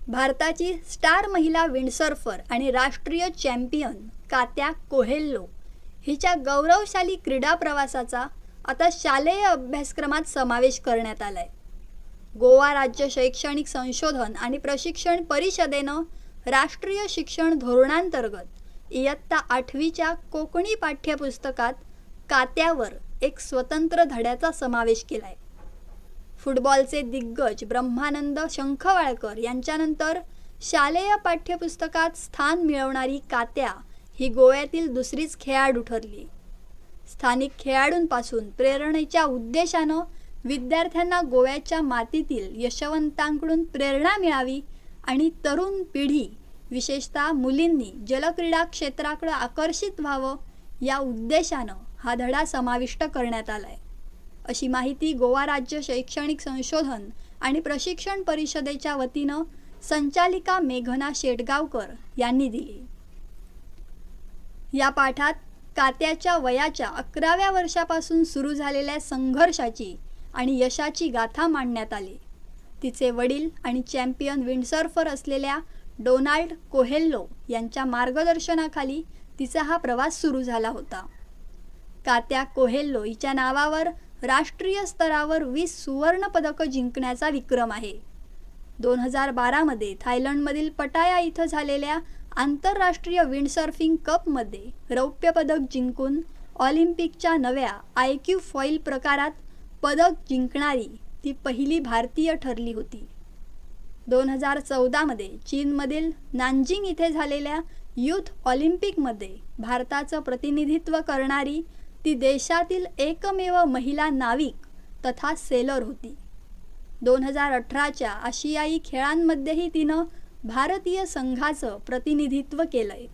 भारताची स्टार महिला विंडसर्फर आणि राष्ट्रीय चॅम्पियन कात्या कोहेल्लो हिच्या गौरवशाली क्रीडा प्रवासाचा आता शालेय अभ्यासक्रमात समावेश करण्यात आलाय। गोवा राज्य शैक्षणिक संशोधन आणि प्रशिक्षण परिषदेनं राष्ट्रीय शिक्षण धोरणांतर्गत इयत्ता 8वीच्या कोकणी पाठ्यपुस्तकात कात्यावर एक स्वतंत्र धड्याचा समावेश केलाय। फुटबॉलचे दिग्गज ब्रह्मानंद शंखवाळकर यांच्यानंतर शालेय पाठ्यपुस्तकात स्थान मिळवणारी कात्या ही गोव्यातील दुसरीच खेळाडू ठरली। स्थानिक खेळाडूंपासून प्रेरणेच्या उद्देशानं विद्यार्थ्यांना गोव्याच्या मातीतील यशवंतांकडून प्रेरणा मिळावी आणि तरुण पिढी विशेषतः मुलींनी जलक्रीडा क्षेत्राकडे आकर्षित व्हावं या उद्देशानं हा धडा समाविष्ट करण्यात आलाय, अशी माहिती गोवा राज्य शैक्षणिक संशोधन आणि प्रशिक्षण परिषदेच्या वतीनं संचालिका मेघना शेटगावकर यांनी दिली। या पाठात कात्याच्या वयाच्या 11व्या वर्षापासून सुरू झालेल्या संघर्षाची आणि यशाची गाथा मांडण्यात आली। तिचे वडील आणि चॅम्पियन विंडसर्फर असलेल्या डोनाल्ड कोहेल्लो यांच्या मार्गदर्शनाखाली तिचा हा प्रवास सुरू झाला होता। कात्या कोहेल्लो हिच्या नावावर राष्ट्रीय स्तरावर 20 सुवर्ण पदकं जिंकण्याचा विक्रम आहे। 2012 मध्ये थायलंडमधील पटाया इथं झालेल्या आंतरराष्ट्रीय विंडसर्फिंग कपमध्ये रौप्य पदक जिंकून ऑलिम्पिकच्या नव्या IQ फॉईल प्रकारात पदक जिंकणारी ती पहिली भारतीय ठरली होती। 2014 मध्ये चीनमधील नानजिंग इथे झालेल्या युथ ऑलिम्पिकमध्ये भारताचं प्रतिनिधित्व करणारी ती देशातील एकमेव महिला नाविक तथा सेलर होती। 2018च्या आशियाई खेळांमध्येही तिनं भारतीय संघाचं प्रतिनिधित्व केलंय।